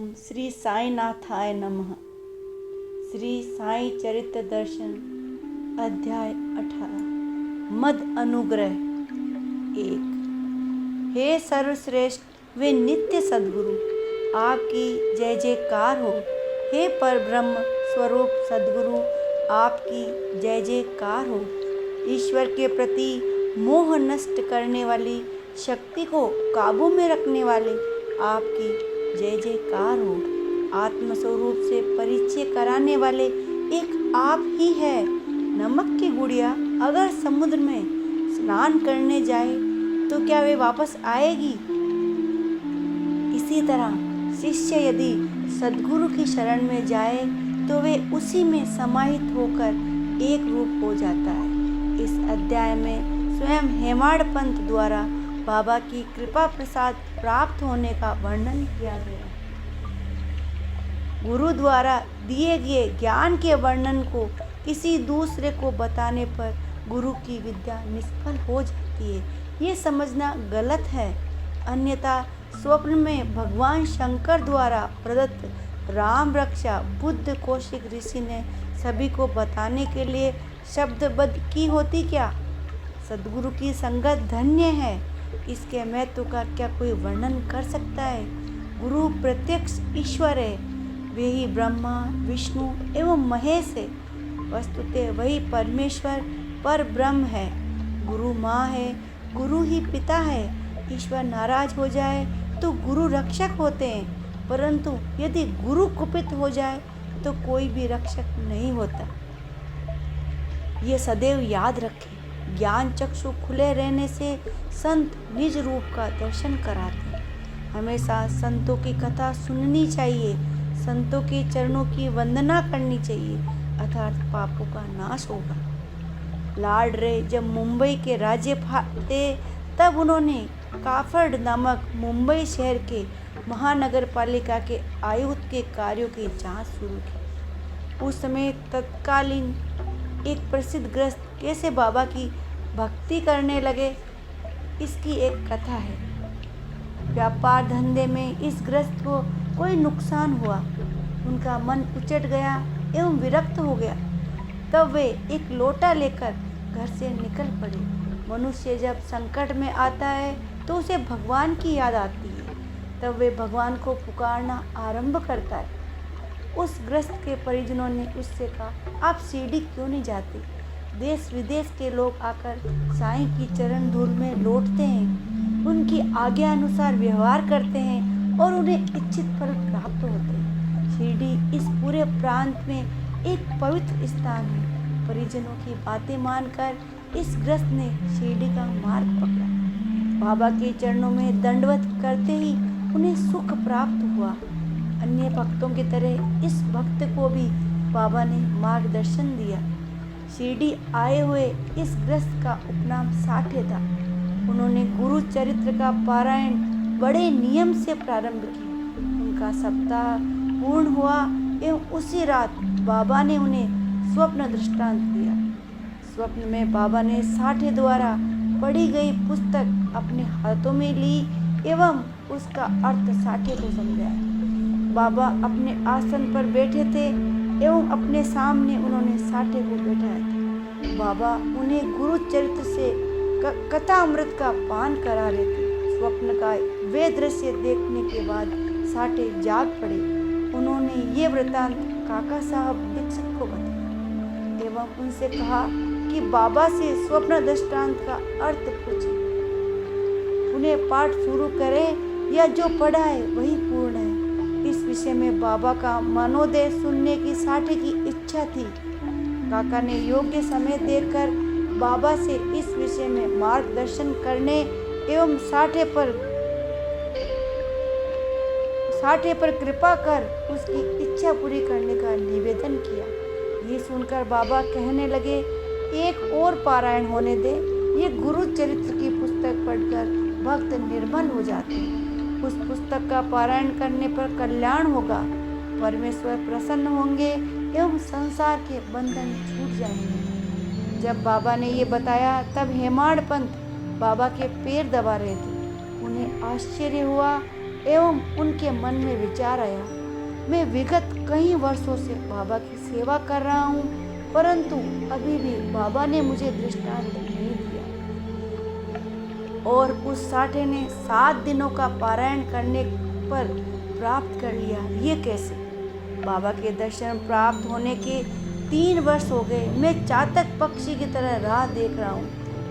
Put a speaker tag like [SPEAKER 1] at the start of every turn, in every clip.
[SPEAKER 1] श्री साईनाथाय नमः। श्री साई चरित्र दर्शन अध्याय 18 मद अनुग्रह 1। हे सर्वश्रेष्ठ वे नित्य सद्गुरु, आपकी जय जयकार हो। हे परब्रह्म स्वरूप सद्गुरु, आपकी जय जयकार हो। ईश्वर के प्रति मोह नष्ट करने वाली शक्ति को काबू में रखने वाले आपकी जय जयकार हो। आत्मस्वरूप से परिचय कराने वाले एक आप ही है। नमक की गुड़िया अगर समुद्र में स्नान करने जाए तो क्या वे वापस आएगी? इसी तरह शिष्य यदि सद्गुरु की शरण में जाए तो वे उसी में समाहित होकर एक रूप हो जाता है। इस अध्याय में स्वयं हेमाड़ पंत द्वारा बाबा की कृपा प्रसाद प्राप्त होने का वर्णन किया गया। गुरु द्वारा दिए गए ज्ञान के वर्णन को किसी दूसरे को बताने पर गुरु की विद्या निष्फल हो जाती है, ये समझना गलत है। अन्यथा स्वप्न में भगवान शंकर द्वारा प्रदत्त राम रक्षा बुद्ध कौशिक ऋषि ने सभी को बताने के लिए शब्दबद्ध की होती क्या? सद्गुरु की संगत धन्य है, इसके महत्व का क्या कोई वर्णन कर सकता है? गुरु प्रत्यक्ष ईश्वर है, वे ही ब्रह्मा विष्णु एवं महेश है। वस्तुतः वही परमेश्वर पर ब्रह्म है। गुरु माँ है, गुरु ही पिता है। ईश्वर नाराज हो जाए तो गुरु रक्षक होते हैं, परंतु यदि गुरु कुपित हो जाए तो कोई भी रक्षक नहीं होता। ये सदैव याद रखें। ज्ञान चक्षु खुले रहने से संत निज रूप का दर्शन कराते हैं। हमेशा संतों की कथा सुननी चाहिए, संतों के चरणों की वंदना करनी चाहिए, अर्थात पापों का नाश होगा। लॉर्ड रे जब मुंबई के राज्यपाल थे तब उन्होंने काफड़ नामक मुंबई शहर के महानगर पालिका के आयुक्त के कार्यों की जांच शुरू की। उस समय तत्कालीन एक प्रसिद्ध गृहस्थ कैसे बाबा की भक्ति करने लगे, इसकी एक कथा है। व्यापार धंधे में इस गृहस्थ को कोई नुकसान हुआ, उनका मन उचट गया एवं विरक्त हो गया। तब वे एक लोटा लेकर घर से निकल पड़े। मनुष्य जब संकट में आता है तो उसे भगवान की याद आती है, तब वे भगवान को पुकारना आरंभ करता है। उस गृहस्थ के परिजनों ने उससे कहा, आप शिरडी क्यों नहीं जाते? देश विदेश के लोग आकर साईं की चरण धूल में लौटते हैं, उनकी आज्ञा अनुसार व्यवहार करते हैं और उन्हें इच्छित फल प्राप्त होते हैं। शिरडी इस पूरे प्रांत में एक पवित्र स्थान है। परिजनों की बातें मानकर इस गृहस्थ ने शिरडी का मार्ग पकड़ा। बाबा के चरणों में दंडवत करते ही उन्हें सुख प्राप्त हुआ। अन्य भक्तों की तरह इस भक्त को भी बाबा ने मार्गदर्शन दिया। शिरडी आए हुए इस गृहस्थ का उपनाम साठे था। उन्होंने गुरु चरित्र का पारायण बड़े नियम से प्रारंभ किया। उनका सप्ताह पूर्ण हुआ एवं उसी रात बाबा ने उन्हें स्वप्न दृष्टांत दिया। स्वप्न में बाबा ने साठे द्वारा पढ़ी गई पुस्तक अपने हाथों में ली एवं उसका अर्थ साठे को समझाया। बाबा अपने आसन पर बैठे थे एवं अपने सामने उन्होंने साठे को बैठाया था। बाबा उन्हें गुरु चरित्र से कथा अमृत का पान करा रहे थे। स्वप्न का वे दृश्य देखने के बाद साठे जाग पड़े। उन्होंने ये वृतांत काका साहब दीक्षित को बताया एवं उनसे कहा कि बाबा से स्वप्न दृष्टांत का अर्थ पूछे। उन्हें पाठ शुरू करें या जो पढ़ा है वही पूर्ण है। इस विषय में बाबा का मनोदय सुनने की साठे की इच्छा थी। काका ने योग्य समय देखकर बाबा से इस विषय में मार्गदर्शन करने एवं साठे पर कृपा कर उसकी इच्छा पूरी करने का निवेदन किया। ये सुनकर बाबा कहने लगे, एक और पारायण होने दे। ये गुरु चरित्र की पुस्तक पढ़कर भक्त निर्मल हो जाते हैं। उस पुस्तक का पारायण करने पर कल्याण होगा, परमेश्वर प्रसन्न होंगे एवं संसार के बंधन छूट जाएंगे। जब बाबा ने ये बताया तब हेमाड़ पंत बाबा के पैर दबा रहे थे। उन्हें आश्चर्य हुआ एवं उनके मन में विचार आया, मैं विगत कई वर्षों से बाबा की सेवा कर रहा हूँ, परंतु अभी भी बाबा ने मुझे दृष्टांत नहीं दिया। और उस साठे ने 7 दिनों का पारायण करने पर प्राप्त कर लिया, ये कैसे? बाबा के दर्शन प्राप्त होने के 3 वर्ष हो गए। मैं चातक पक्षी की तरह राह देख रहा हूँ।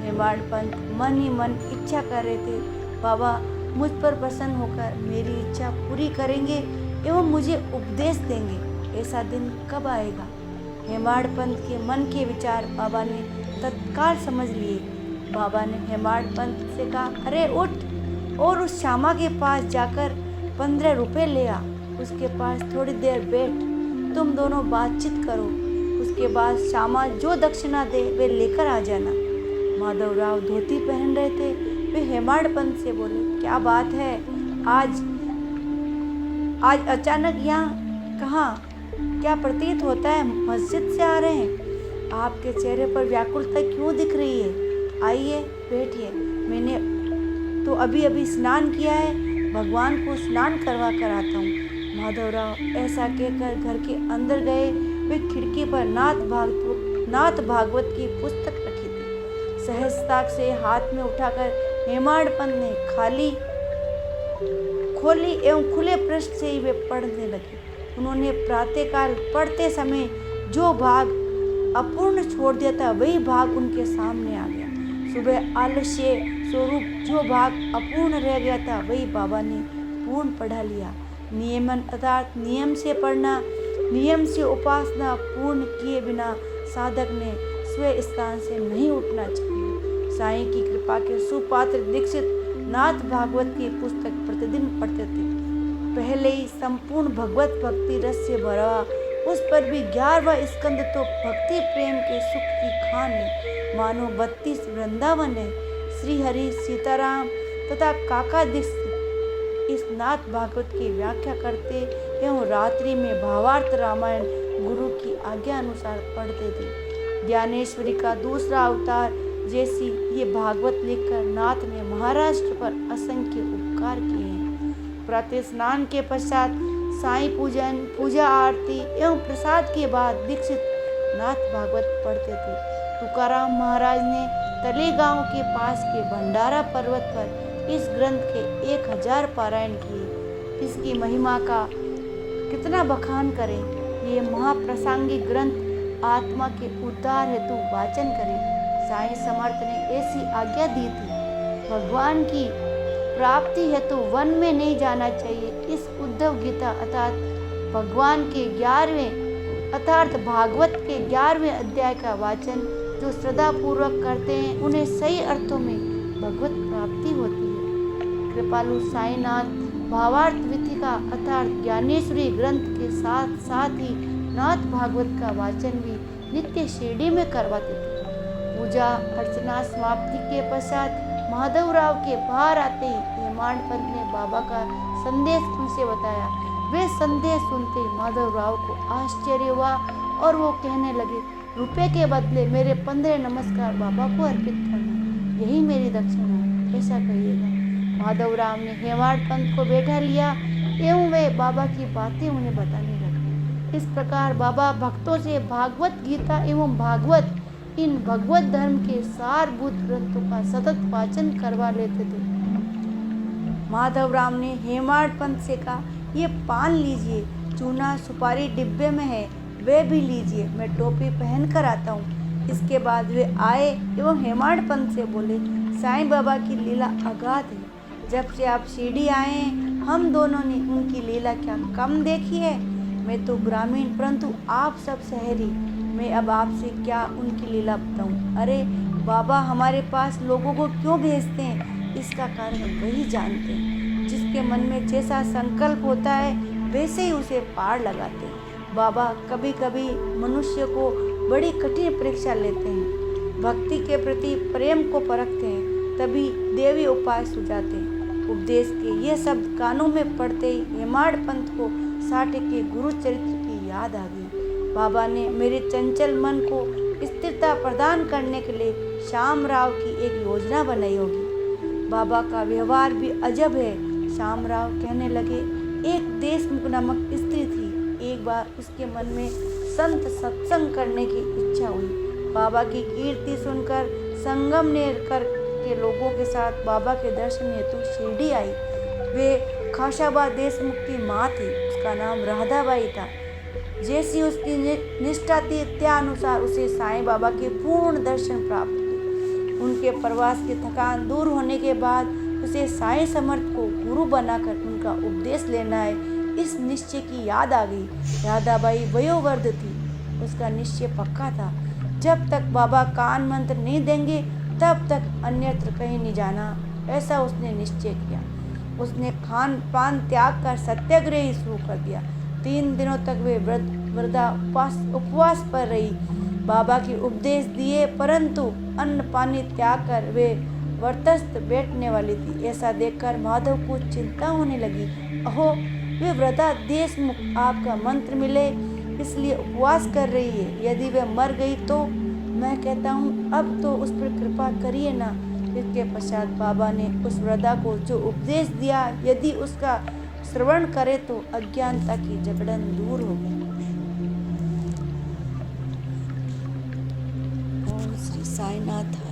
[SPEAKER 1] हेमाड पंत मन ही मन इच्छा कर रहे थे, बाबा मुझ पर प्रसन्न होकर मेरी इच्छा पूरी करेंगे एवं मुझे उपदेश देंगे। ऐसा दिन कब आएगा? हेमाड पंत के मन के विचार बाबा ने तत्काल समझ लिए। बाबा ने हेमाड पंत से कहा, अरे उठ और उस श्यामा के पास जाकर 15 रुपये ले आ। उसके पास थोड़ी देर बैठ, तुम दोनों बातचीत करो। उसके बाद श्यामा जो दक्षिणा दे वे लेकर आ जाना। माधवराव धोती पहन रहे थे। वे हेमाड पंत से बोले, क्या बात है, आज अचानक यहाँ कहाँ? क्या प्रतीत होता है मस्जिद से आ रहे हैं? आपके चेहरे पर व्याकुलता क्यों दिख रही है? आइए बैठिए, मैंने तो अभी अभी स्नान किया है, भगवान को स्नान करवा कर आता हूँ। माधवराव ऐसा कहकर घर के अंदर गए। वे खिड़की पर नाथ भागवत की पुस्तक रखी थी। सहजता से हाथ में उठाकर हेमाड पंत ने खोली एवं खुले पृष्ठ से ही वे पढ़ने लगे। उन्होंने प्रातःकाल पढ़ते समय जो भाग अपूर्ण छोड़ दिया था, वही भाग उनके सामने आ गया। सुबह आलस्य स्वरूप जो भाग अपूर्ण रह गया था, वही बाबा ने पूर्ण पढ़ा लिया। नियमन अर्थात नियम से पढ़ना, नियम से उपासना पूर्ण किए बिना साधक ने स्वयं स्थान से नहीं उठना चाहिए। साईं की कृपा के सुपात्र दीक्षित नाथ भागवत की पुस्तक प्रतिदिन पढ़ते थे। पहले ही संपूर्ण भगवत भक्ति रस से भरा, उस पर भी 11वां स्कंद तो भक्ति प्रेम के सुख की खान है। मानो 32 वृंदावन है। श्री हरि, सीताराम तथा काका दीक्षित इस नाथ भागवत की व्याख्या करते एवं रात्रि में भावार्थ रामायण गुरु की आज्ञा अनुसार पढ़ते थे। ज्ञानेश्वरी का दूसरा अवतार जैसी ये भागवत लिखकर नाथ ने महाराष्ट्र पर असंख्य उपकार किए हैं। प्रातः स्नान के पश्चात साईं पूजन, पूजा आरती एवं प्रसाद के बाद दीक्षित नाथ भागवत पढ़ते थे। तुकाराम महाराज ने तलेगांव के पास के भंडारा पर्वत पर इस ग्रंथ के 1000 पारायण किए। इसकी महिमा का कितना बखान करें। ये महाप्रासंगिक ग्रंथ आत्मा के उद्धार हेतु वाचन करें। साईं समर्थ ने ऐसी आज्ञा दी थी। भगवान की प्राप्ति हेतु वन में नहीं जाना चाहिए। इस उद्धव गीता अर्थात भगवान के 11वें अर्थात भागवत के 11वें अध्याय का वाचन जो श्रद्धा पूर्वक करते हैं, उन्हें सही अर्थों में भगवत प्राप्ति होती है। कृपालु साईनाथ भावार्थ विथिका अर्थात ज्ञानेश्वरी ग्रंथ के साथ साथ ही नाथ भागवत का वाचन भी नित्य शिरडी में करवाते थे। पूजा अर्चना समाप्ति के पश्चात माधवराव के बाहर आते ही हेमाड पंत ने बाबा का संदेश उनसे बताया। वे संदेश सुनते माधवराव को आश्चर्य हुआ और वो कहने लगे, रुपए के बदले मेरे 15 नमस्कार बाबा को अर्पित करना, यही मेरी दक्षिणा है, ऐसा कहिएगा। माधवराव ने हेमाड पंत को बैठा लिया एवं वे बाबा की बातें उन्हें बताने लगे। इस प्रकार बाबा भक्तों से भागवत गीता एवं भागवत इन भगवत धर्म के सारभूत ग्रंथों का सतत वाचन करवा लेते थे। माधवराव ने हेमाड पंत से कहा, ये पान लीजिए, चूना सुपारी डिब्बे में है, वे भी लीजिए, मैं टोपी पहन कर आता हूँ। इसके बाद वे आए एवं हेमाड पंत से बोले, साईं बाबा की लीला अगाध है। जब से आप शिरडी आए हैं, हम दोनों ने उनकी लीला क्या कम देखी है। मैं तो ग्रामीण, परंतु आप सब शहरी, मैं अब आपसे क्या उनकी लीला बताऊं। अरे बाबा हमारे पास लोगों को क्यों भेजते हैं, इसका कारण वही जानते हैं। जिसके मन में जैसा संकल्प होता है वैसे ही उसे पार लगाते हैं। बाबा कभी कभी मनुष्य को बड़ी कठिन परीक्षा लेते हैं, भक्ति के प्रति प्रेम को परखते हैं, तभी देवी उपाय सुझाते हैं। उपदेश के ये शब्द कानों में पड़ते ही हेमाड पंत को साठे के गुरु चरित्र की याद आ गई। बाबा ने मेरे चंचल मन को स्थिरता प्रदान करने के लिए श्यामराव की एक योजना बनाई होगी। बाबा का व्यवहार भी अजब है। श्यामराव कहने लगे, एक देशमुख नामक स्त्री थी, एक बार उसके मन में संत सत्संग करने की इच्छा हुई। बाबा की कीर्ति सुनकर संगमनेर के लोगों के साथ बाबा के दर्शन हेतु शिरडी आई। वे खाशाबा देशमुख की माँ थी। उसका नाम राधाबाई था। जैसी उसकी निष्ठा थी त्यानुसार उसे साईं बाबा के पूर्ण दर्शन प्राप्त हुए। उनके प्रवास की थकान दूर होने के बाद उसे साईं समर्थ को गुरु बनाकर उनका उपदेश लेना है, इस निश्चय की याद आ गई। राधाबाई वयोवृद्ध थी। उसका निश्चय पक्का था, जब तक बाबा कान मंत्र नहीं देंगे तब तक अन्यत्र कहीं नहीं जाना, ऐसा उसने निश्चय किया। उसने खान पान त्याग कर सत्याग्रह ही शुरू कर दिया। 3 दिनों तक वे वृद्धा उपवास पर रही। बाबा के उपदेश दिए, परंतु अन्न पानी त्याग कर वे व्रतस्थ बैठने वाली थी। ऐसा देखकर माधव को चिंता होने लगी। अहो, वे वृद्धा देशमुख आपका मंत्र मिले इसलिए उपवास कर रही है। यदि वे मर गई तो मैं कहता हूँ अब तो उस पर कृपा करिए ना। इसके पश्चात बाबा ने उस वृद्धा को जो उपदेश दिया, यदि उसका श्रवण करे तो अज्ञानता की जकड़न दूर होगी। ओम श्री साईनाथ।